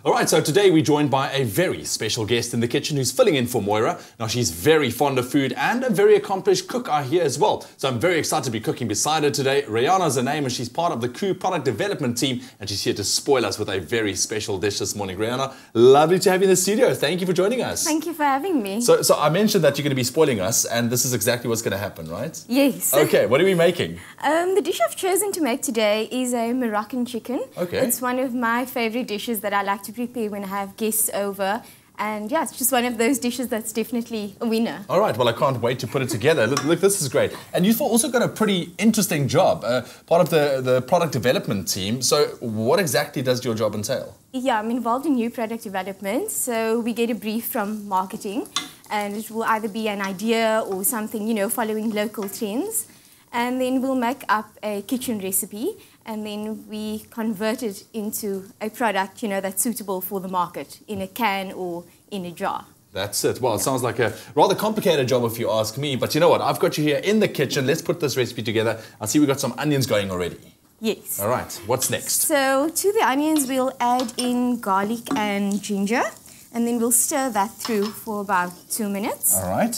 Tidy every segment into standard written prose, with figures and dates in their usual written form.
All right, so today we're joined by a very special guest in the kitchen who's filling in for Moira. Now, she's very fond of food and a very accomplished cook, I hear, as well. So I'm very excited to be cooking beside her today. Reyanah's her name, and she's part of the KOO product development team, and she's here to spoil us with a very special dish this morning. Reyanah, lovely to have you in the studio. Thank you for joining us. Thank you for having me. So I mentioned that you're going to be spoiling us, and this is exactly what's going to happen, right? Yes. Okay, what are we making? The dish I've chosen to make today is a Moroccan chicken. Okay. It's one of my favorite dishes that I like to prepare when I have guests over. And yeah, it's just one of those dishes that's definitely a winner. All right, well, I can't wait to put it together. Look, this is great. And you've also got a pretty interesting job, part of the product development team. So what exactly does your job entail? Yeah, I'm involved in new product development. So we get a brief from marketing, and it will either be an idea or something, you know, following local trends. And then we'll make up a kitchen recipe, and then we convert it into a product, you know, that's suitable for the market in a can or in a jar. That's it. Well, it sounds like a rather complicated job if you ask me, but you know what? I've got you here in the kitchen. Let's put this recipe together. I see we've got some onions going already. Yes. All right, what's next? So to the onions, we'll add in garlic and ginger, and then we'll stir that through for about 2 minutes. All right.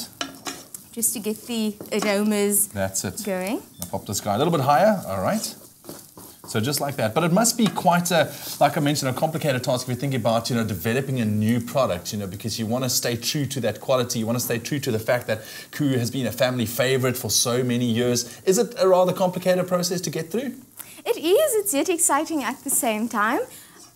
Just to get the aromas That's it. going. I'll pop this guy a little bit higher. All right. So just like that. But it must be quite a, like I mentioned, a complicated task if you're thinking about, you know, developing a new product, you know, because you want to stay true to that quality. You want to stay true to the fact that KOO has been a family favorite for so many years. Is it a rather complicated process to get through? It is. It's yet exciting at the same time.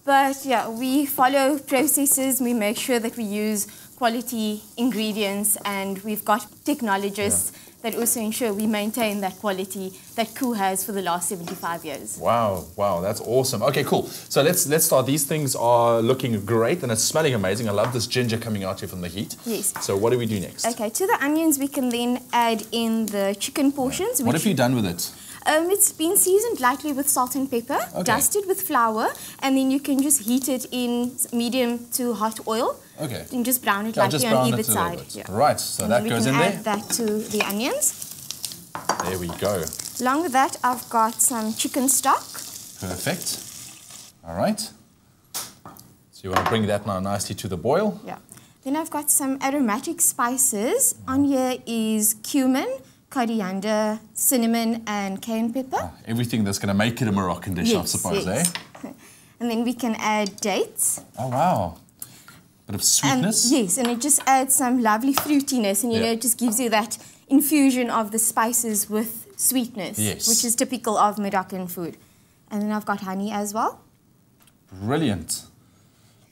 But yeah, we follow processes. We make sure that we use quality ingredients, and we've got technologists that also ensure we maintain that quality that KOO has for the last 75 years. Wow, that's awesome. Okay, cool. So let's start. These things are looking great and it's smelling amazing. I love this ginger coming out here from the heat. Yes. So what do we do next? Okay, to the onions we can then add in the chicken portions. What have you done with it? It's been seasoned lightly with salt and pepper, dusted with flour, and then you can just heat it in medium to hot oil. Okay. And just brown it lightly on either side. Yeah. Right, so and that goes in there. We can add that to the onions. There we go. Along with that, I've got some chicken stock. Perfect. All right. So you want to bring that now nicely to the boil. Yeah. Then I've got some aromatic spices. On here is cumin, coriander, cinnamon, and cayenne pepper. Everything that's going to make it a Moroccan dish, I suppose, eh? And then we can add dates. Oh, wow. Bit of sweetness. Yes, and it just adds some lovely fruitiness, and you know, it just gives you that infusion of the spices with sweetness, which is typical of Moroccan food. And then I've got honey as well. Brilliant.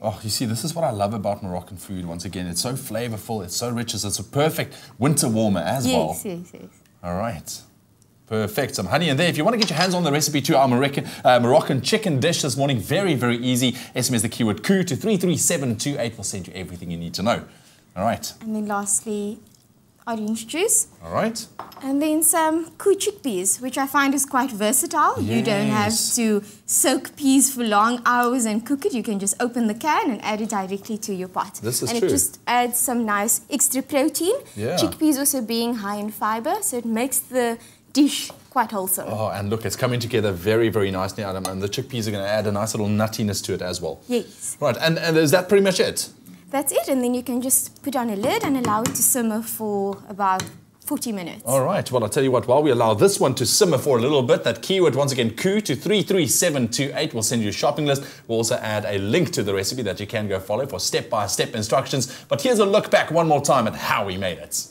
Oh, you see, this is what I love about Moroccan food. Once again, it's so flavorful, it's so rich, it's a perfect winter warmer as well. Yes. All right. Perfect. Some honey in there. If you want to get your hands on the recipe to our Moroccan chicken dish this morning, very, very easy. SMS the keyword KOO to 33728. We'll send you everything you need to know. All right. And then lastly, orange juice. All right. And then some KOO chickpeas, which I find is quite versatile. Yes. You don't have to soak peas for long hours and cook it. You can just open the can and add it directly to your pot. This is true. And it just adds some nice extra protein. Yeah. Chickpeas also being high in fiber, so it makes the dish quite wholesome. Oh, and look, it's coming together very, very nicely, Adam. And the chickpeas are going to add a nice little nuttiness to it as well. Yes. Right, and is that pretty much it? That's it, and then you can just put on a lid and allow it to simmer for about 40 minutes. All right, well, I'll tell you what, while we allow this one to simmer for a little bit, that keyword, once again, KOO to 33728, we'll send you a shopping list. We'll also add a link to the recipe that you can go follow for step-by-step instructions. But here's a look back one more time at how we made it.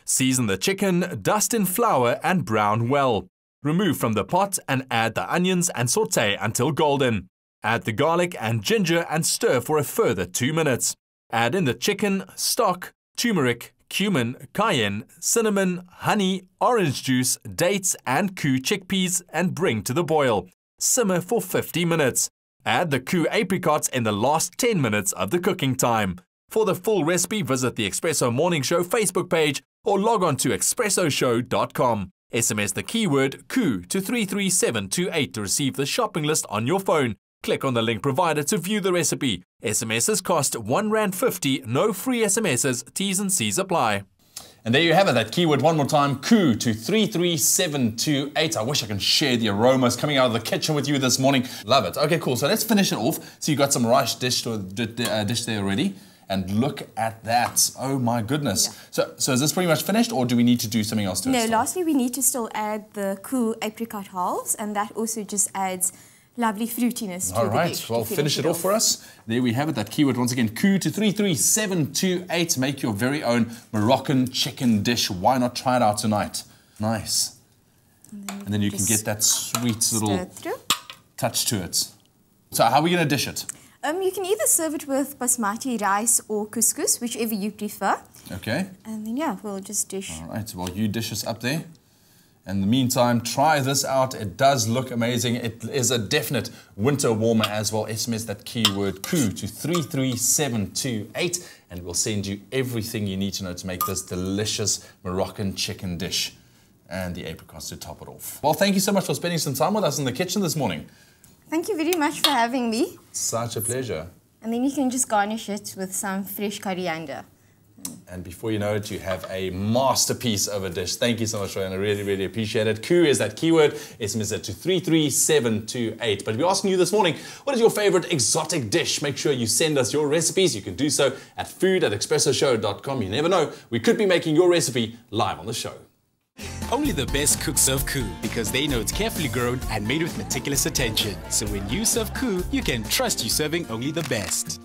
Season the chicken, dust in flour and brown well. Remove from the pot and add the onions and sauté until golden. Add the garlic and ginger and stir for a further 2 minutes. Add in the chicken, stock, turmeric, cumin, cayenne, cinnamon, honey, orange juice, dates and KOO chickpeas and bring to the boil. Simmer for 50 minutes. Add the KOO apricots in the last 10 minutes of the cooking time. For the full recipe, visit the Expresso Morning Show Facebook page or log on to expressoshow.com. SMS the keyword KOO to 33728 to receive the shopping list on your phone. Click on the link provided to view the recipe. SMSs cost R1.50, no free SMSs, T's and C's apply. And there you have it, that keyword one more time, KOO to 33728. I wish I can share the aromas coming out of the kitchen with you this morning. Love it. Okay, cool. So let's finish it off. So you got some rice dish there already. And look at that. Oh my goodness. Yeah. So is this pretty much finished, or do we need to do something else to it? No, lastly we need to still add the KOO apricot halves, and that also just adds lovely fruitiness to the dish. Well, finish it off for us. There we have it, that keyword once again, KOO to 33728. Make your very own Moroccan chicken dish. Why not try it out tonight? Nice. And then you can get that sweet little touch to it. So how are we going to dish it? You can either serve it with basmati rice or couscous, whichever you prefer. Okay. And then, yeah, we'll just dish. All right, well, you dish us up there. In the meantime, try this out. It does look amazing. It is a definite winter warmer as well. SMS that keyword KOO to 33728, and we'll send you everything you need to know to make this delicious Moroccan chicken dish and the apricots to top it off. Well, thank you so much for spending some time with us in the kitchen this morning. Thank you very much for having me. Such a pleasure. And then you can just garnish it with some fresh coriander. And before you know it, you have a masterpiece of a dish. Thank you so much, Ryan. I really, really appreciate it. KOO is that keyword. SMS it to 33728. But we're asking you this morning, what is your favorite exotic dish? Make sure you send us your recipes. You can do so at food@expressoshow.com. You never know, we could be making your recipe live on the show. Only the best cooks serve KOO because they know it's carefully grown and made with meticulous attention. So when you serve KOO, you can trust you're serving only the best.